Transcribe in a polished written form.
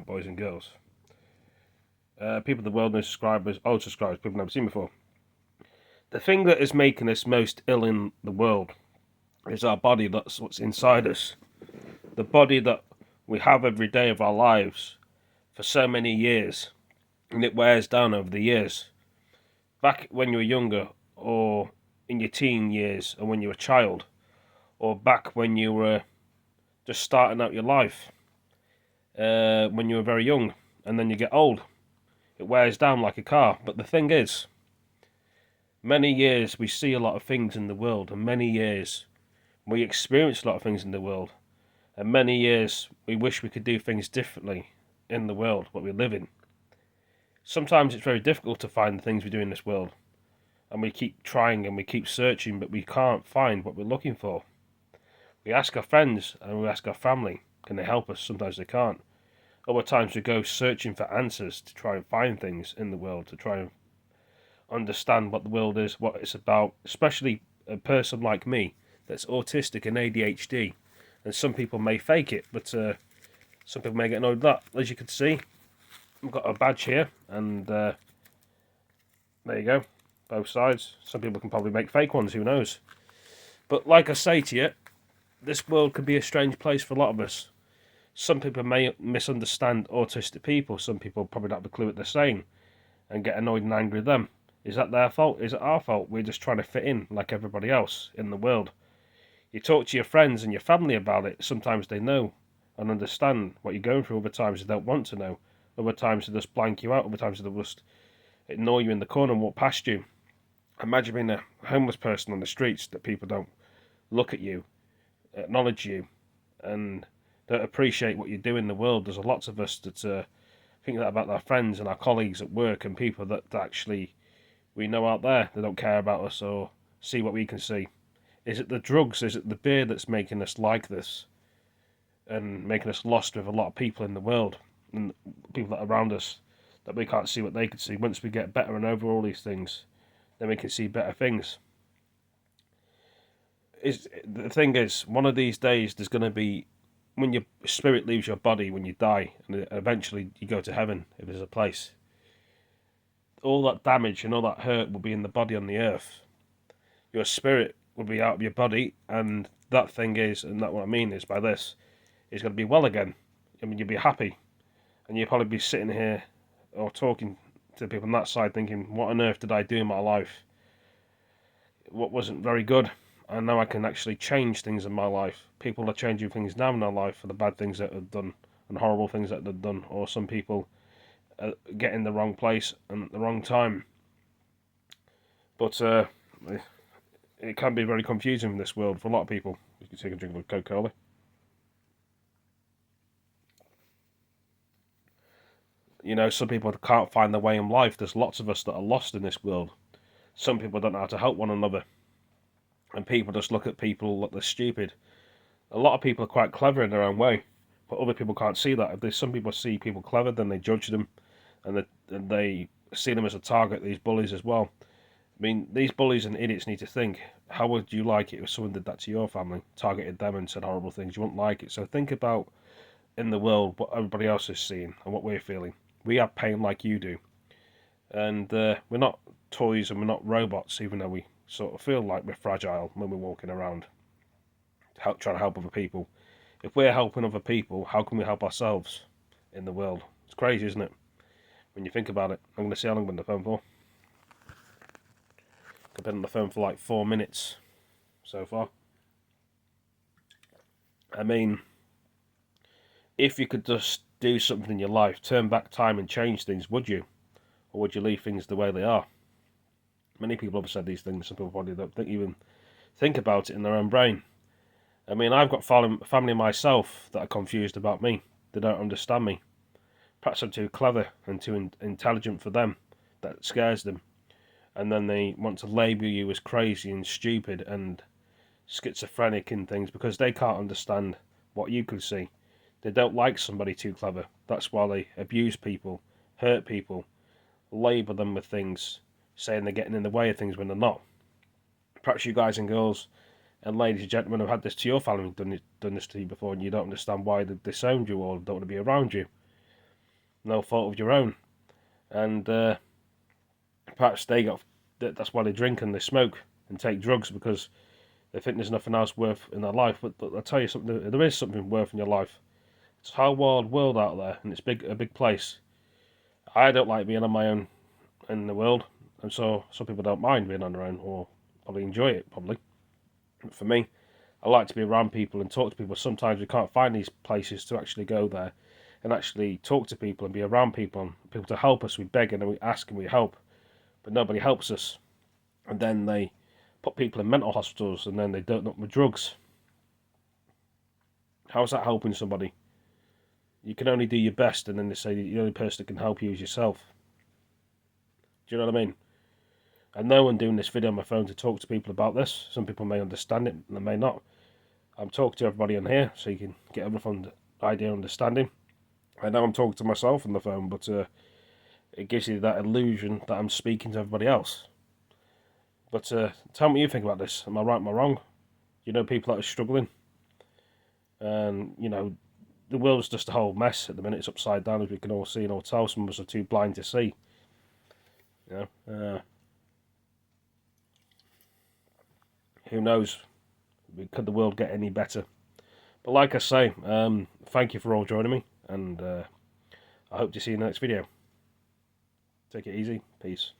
Boys and girls. People in the world know subscribers, old subscribers, people never seen before. The thing that is making us most ill in the world is our body. That's what's inside us. The body that we have every day of our lives for so many years, and it wears down over the years. Back when you were younger, or in your teen years, or when you were a child, or back when you were just starting out your life, when you were very young, and then you get old. It wears down like a car. But the thing is, many years we see a lot of things in the world, and many years we experience a lot of things in the world, and many years we wish we could do things differently in the world, what we live in. Sometimes it's very difficult to find the things we do in this world, and we keep trying and we keep searching, but we can't find what we're looking for. We ask our friends and we ask our family, can they help us? Sometimes they can't. Other times we go searching for answers to try and find things in the world, to try and understand what the world is, what it's about, especially a person like me that's autistic and ADHD. And some people may fake it, but some people may get annoyed with that. As you can see, I've got a badge here, and there you go, both sides. Some people can probably make fake ones, who knows. But like I say to you, this world can be a strange place for a lot of us. Some people may misunderstand autistic people. Some people probably don't have a clue what they're saying and get annoyed and angry with them. Is that their fault? Is it our fault? We're just trying to fit in like everybody else in the world. You talk to your friends and your family about it. Sometimes they know and understand what you're going through. Other times they don't want to know. Other times they just blank you out. Other times they just ignore you in the corner and walk past you. Imagine being a homeless person on the streets that people don't look at you, acknowledge you, and don't appreciate what you do in the world. There's lots of us that think that about our friends and our colleagues at work and people that actually we know out there. They don't care about us or see what we can see. Is it the drugs? Is it the beer that's making us like this and making us lost with a lot of people in the world and people that are around us that we can't see what they can see? Once we get better and over all these things, then we can see better things. The thing is, one of these days there's going to be, when your spirit leaves your body, when you die, and eventually you go to heaven, if there's a place, all that damage and all that hurt will be in the body on the earth. Your spirit will be out of your body, and that thing is, and that what I mean is by this, is going to be well again. I mean, you'll be happy, and you'll probably be sitting here or talking to people on that side thinking, what on earth did I do in my life? What wasn't very good? I know I can actually change things in my life. People are changing things now in their life for the bad things that they've done and horrible things that they've done, or some people get in the wrong place and at the wrong time. But it can be very confusing in this world for a lot of people. You can take a drink of Coca-Cola. You know, some people can't find their way in life. There's lots of us that are lost in this world. Some people don't know how to help one another. And people just look at people like they're stupid. A lot of people are quite clever in their own way, but other people can't see that. If there's some people see people clever, then they judge them, and they see them as a target, these bullies as well. I mean, these bullies and idiots need to think, how would you like it if someone did that to your family, targeted them and said horrible things? You wouldn't like it. So think about, in the world, what everybody else is seeing and what we're feeling. We have pain like you do. And we're not toys and we're not robots, even though we sort of feel like we're fragile when we're walking around, trying to help other people. If we're helping other people, how can we help ourselves in the world? It's crazy, isn't it? When you think about it. I'm going to see how long I've been on the phone for. I've been on the phone for like 4 minutes so far. I mean, if you could just do something in your life, turn back time and change things, would you? Or would you leave things the way they are? Many people have said these things. Some people probably don't even think about it in their own brain. I mean, I've got family myself that are confused about me. They don't understand me. Perhaps I'm too clever and too intelligent for them. That scares them. And then they want to label you as crazy and stupid and schizophrenic and things because they can't understand what you can see. They don't like somebody too clever. That's why they abuse people, hurt people, label them with things, saying they're getting in the way of things when they're not. Perhaps you guys and girls and ladies and gentlemen have had this to your family, done this to you before, and you don't understand why they disowned you or don't want to be around you. no fault of your own. And perhaps that's why they drink and they smoke and take drugs, because they think there's nothing else worth in their life. But I'll tell you something, there is something worth in your life. It's a whole wide world out there, and it's a big place. I don't like being on my own in the world, and so some people don't mind being on their own, or probably enjoy it, probably. But for me, I like to be around people and talk to people. Sometimes we can't find these places to actually go there and actually talk to people and be around people and people to help us. We beg and we ask and we help, but nobody helps us. And then they put people in mental hospitals and then they don't up with drugs. How is that helping somebody? You can only do your best, and then they say the only person that can help you is yourself. Do you know what I mean? I know I'm doing this video on my phone to talk to people about this. Some people may understand it and they may not. I'm talking to everybody on here so you can get everything idea and understanding. I know I'm talking to myself on the phone, but it gives you that illusion that I'm speaking to everybody else. But tell me what you think about this. Am I right, am I wrong? You know people that are struggling? And, you know, the world's just a whole mess at the minute. It's upside down, as we can all see and all tell. Some of us are too blind to see. You know, who knows? Could the world get any better? But like I say, thank you for all joining me, and I hope to see you in the next video. Take it easy. Peace.